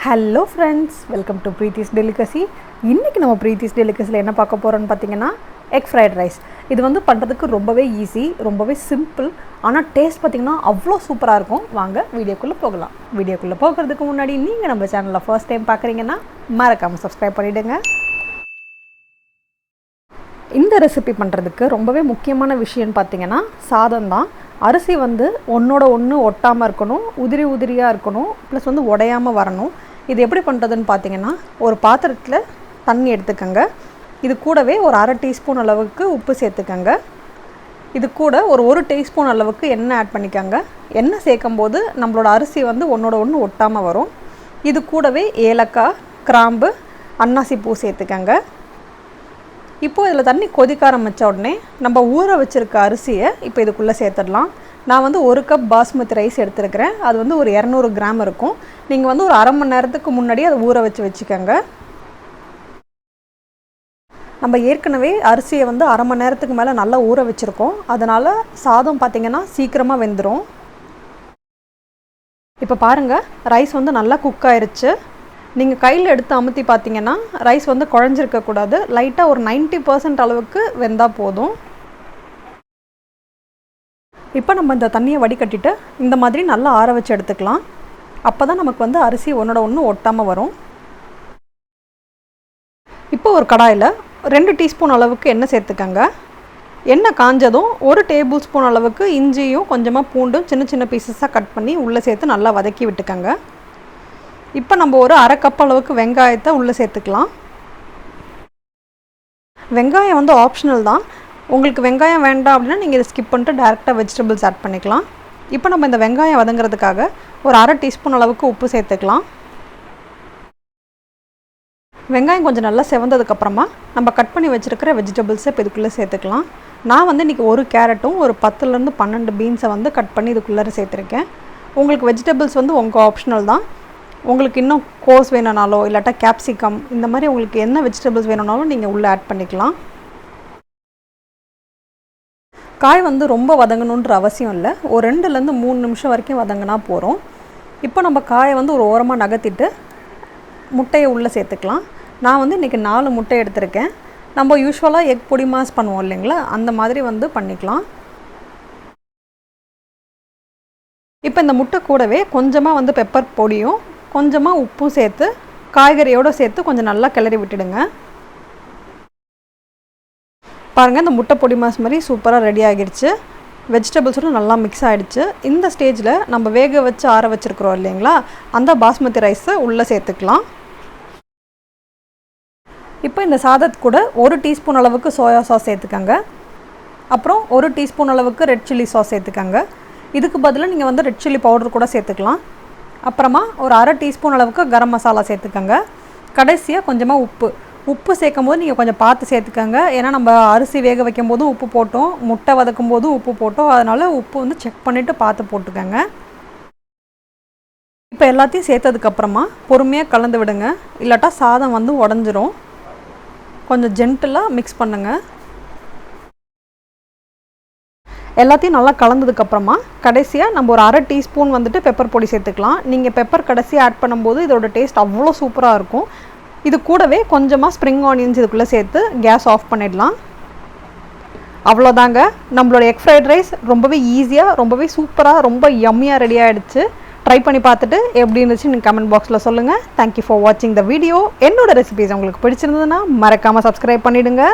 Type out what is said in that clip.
Hello friends, welcome to Preethi's delicacy. இன்றைக்கி நம்ம ப்ரீத்திஸ் டெலிகசியில் என்ன பார்க்க போகிறோன்னு பார்த்தீங்கன்னா எக் ஃப்ரைட் ரைஸ். இது வந்து பண்ணுறதுக்கு ரொம்பவே ஈஸி, ரொம்பவே சிம்பிள். ஆனால் டேஸ்ட் பார்த்திங்கன்னா அவ்வளோ சூப்பராக இருக்கும். வாங்க வீடியோக்குள்ளே போகலாம். வீடியோக்குள்ளே போகிறதுக்கு முன்னாடி நீங்கள் நம்ம சேனலில் ஃபர்ஸ்ட் டைம் பார்க்குறீங்கன்னா மறக்காமல் சப்ஸ்கிரைப் பண்ணிவிடுங்க. இந்த ரெசிபி பண்ணுறதுக்கு ரொம்பவே முக்கியமான விஷயம்னு பார்த்திங்கன்னா சாதம் தான். அரிசி வந்து ஒன்றோட ஒன்று ஒட்டாமல் இருக்கணும், உதிரி உதிரியாக இருக்கணும், ப்ளஸ் வந்து உடையாமல் வரணும். இது எப்படி பண்ணுறதுன்னு பார்த்தீங்கன்னா, ஒரு பாத்திரத்தில் தண்ணி எடுத்துக்கோங்க. இது கூடவே ஒரு அரை டீஸ்பூன் அளவுக்கு உப்பு சேர்த்துக்கோங்க. இது கூட ஒரு டீஸ்பூன் அளவுக்கு எண்ணெய் ஆட் பண்ணிக்கோங்க. எண்ணெய் சேர்க்கும் போது நம்மளோட அரிசி வந்து ஒன்றோட ஒன்று ஒட்டாமல் வரும். இது கூடவே ஏலக்காய், கிராம்பு, அன்னாசி பூ சேர்த்துக்கோங்க. இப்போது இதில் தண்ணி கொதிக்க ஆரம்பித்த உடனே நம்ம ஊற வச்சுருக்க அரிசியை இப்போ இதுக்குள்ளே சேர்த்துடலாம். நான் வந்து 1 கப் பாஸ்மதி ரைஸ் எடுத்துருக்கிறேன். அது வந்து ஒரு 200 கிராம் இருக்கும். நீங்கள் வந்து ஒரு அரை மணி நேரத்துக்கு முன்னாடி அதை ஊற வச்சுக்கோங்க. நம்ம ஏற்கனவே அரிசியை வந்து அரை மணி நேரத்துக்கு மேலே நல்லா ஊற வச்சுருக்கோம். அதனால் சாதம் பார்த்திங்கன்னா சீக்கிரமாக வெந்துடும். இப்போ பாருங்கள், ரைஸ் வந்து நல்லா குக் ஆயிடுச்சு. நீங்கள் கையில் எடுத்து அமுத்தி பார்த்தீங்கன்னா ரைஸ் வந்து குழஞ்சிருக்கக்கூடாது. லைட்டாக ஒரு 90% அளவுக்கு வெந்தால் போதும். இப்போ நம்ம இந்த தண்ணியை வடிகட்டிட்டு இந்த மாதிரி நல்லா ஆற வச்சு எடுத்துக்கலாம். அப்போ தான் நமக்கு வந்து அரிசி ஒன்றோட ஒன்று ஒட்டாமல் வரும். இப்போ ஒரு கடாயில் 2 டீஸ்பூன் அளவுக்கு எண்ணெய் சேர்த்துக்கங்க. எண்ணெய் காஞ்சதும் 1 டேபிள் ஸ்பூன் அளவுக்கு இஞ்சியும் கொஞ்சமாக பூண்டும் சின்ன சின்ன பீசஸாக கட் பண்ணி உள்ளே சேர்த்து நல்லா வதக்கி விட்டுக்கங்க. இப்போ நம்ம ஒரு அரை கப் அளவுக்கு வெங்காயத்தை உள்ளே சேர்த்துக்கலாம். வெங்காயம் வந்து ஆப்ஷனல் தான். உங்களுக்கு வெங்காயம் வேண்டாம் அப்படின்னா நீங்கள் இதை ஸ்கிப் பண்ணிட்டு டேரெக்டாக வெஜிடபிள்ஸ் ஆட் பண்ணிக்கலாம். இப்போ நம்ம இந்த வெங்காயம் வதங்கிறதுக்காக ஒரு அரை டீஸ்பூன் அளவுக்கு உப்பு சேர்த்துக்கலாம். வெங்காயம் கொஞ்சம் நல்லா செவந்ததுக்கப்புறமா நம்ம கட் பண்ணி வச்சுருக்கிற வெஜிடபிள்ஸை இப்போ இதுக்குள்ளே சேர்த்துக்கலாம். நான் வந்து இன்றைக்கி ஒரு கேரட்டும் ஒரு 10லேருந்து 12 பீன்ஸை வந்து கட் பண்ணி இதுக்குள்ளே சேர்த்துருக்கேன். உங்களுக்கு வெஜிடபிள்ஸ் வந்து உங்கள் ஆப்ஷனல் தான். உங்களுக்கு இன்னும் கோஸ் வேணுனாலோ இல்லாட்டா கேப்சிகம் இந்த மாதிரி உங்களுக்கு என்ன வெஜிடபிள்ஸ் வேணுனாலும் நீங்கள் உள்ளே ஆட் பண்ணிக்கலாம். காய் வந்து ரொம்ப வதங்கணுன்ற அவசியம் இல்லை. ஒரு 2லேருந்து 3 நிமிஷம் வரைக்கும் வதங்கினா போகிறோம். இப்போ நம்ம காயை வந்து ஒரு ஓரமாக நகர்த்திட்டு முட்டையை உள்ளே சேர்த்துக்கலாம். நான் வந்து இன்றைக்கி 4 முட்டை எடுத்திருக்கேன். நம்ம யூஸ்வலாக எக் பொடி மாஸ் பண்ணுவோம் இல்லைங்களா, அந்த மாதிரி வந்து பண்ணிக்கலாம். இப்போ இந்த முட்டை கூடவே கொஞ்சமாக வந்து பெப்பர் பொடியும் கொஞ்சமாக உப்பும் சேர்த்து காய்கறியோடு சேர்த்து கொஞ்சம் நல்லா கிளறி விட்டுடுங்க. பாருங்கள், இந்த முட்டை பொடி மாஸ் மாதிரி சூப்பராக ரெடி ஆகிடுச்சு. வெஜிடபிள்ஸோடு நல்லா மிக்ஸ் ஆகிடுச்சு. இந்த ஸ்டேஜில் நம்ம வேக வச்சு ஆற வச்சுருக்குறோம் இல்லைங்களா, அந்த பாஸ்மதி ரைஸை உள்ளே சேர்த்துக்கலாம். இப்போ இந்த சாதத்து கூட 1 டீஸ்பூன் அளவுக்கு சோயா சாஸ் சேர்த்துக்கங்க. அப்புறம் 1 டீஸ்பூன் அளவுக்கு ரெட் சில்லி சாஸ் சேர்த்துக்கங்க. இதுக்கு பதிலாக நீங்கள் வந்து ரெட் சில்லி பவுடர் கூட சேர்த்துக்கலாம். அப்புறமா ஒரு அரை டீஸ்பூன் அளவுக்கு கரம் மசாலா சேர்த்துக்கங்க. கடைசியாக கொஞ்சமாக உப்பு சேர்க்கும் போது நீங்கள் கொஞ்சம் பார்த்து சேர்த்துக்கங்க. ஏன்னா நம்ம அரிசி வேக வைக்கும் போதும் உப்பு போட்டோம், முட்டை வதக்கும் போதும் உப்பு போட்டோம். அதனால் உப்பு வந்து செக் பண்ணிவிட்டு பார்த்து போட்டுக்கோங்க. இப்போ எல்லாத்தையும் சேர்த்ததுக்கப்புறமா பொறுமையாக கலந்து விடுங்க, இல்லாட்டா சாதம் வந்து உடஞ்சிரும். கொஞ்சம் ஜென்டிலாக மிக்ஸ் பண்ணுங்கள். எல்லாத்தையும் நல்லா கலந்ததுக்கப்புறமா கடைசியாக நம்ம ஒரு அரை டீஸ்பூன் வந்துட்டு பெப்பர் பொடி சேர்த்துக்கலாம். நீங்கள் பெப்பர் கடைசியாக ஆட் பண்ணும்போது இதோட டேஸ்ட் அவ்வளோ சூப்பராக இருக்கும். இது கூடவே கொஞ்சமாக ஸ்ப்ரிங் ஆனியன்ஸ் இதுக்குள்ளே சேர்த்து கேஸ் ஆஃப் பண்ணிடலாம். அவ்வளோதாங்க, நம்மளோட எக் ஃப்ரைட் ரைஸ் ரொம்பவே ஈஸியாக, ரொம்பவே சூப்பராக, ரொம்ப யம்மியாக ரெடி ஆகிடுச்சு. ட்ரை பண்ணி பார்த்துட்டு எப்படி இருந்துச்சு நீங்கள் கமெண்ட் பாக்ஸில் சொல்லுங்கள். தேங்க்யூ ஃபார் வாட்சிங் த வீடியோ. என்னோட ரெசிபிஸ் உங்களுக்கு பிடிச்சிருந்ததுன்னா மறக்காமல் சப்ஸ்கிரைப் பண்ணிவிடுங்க.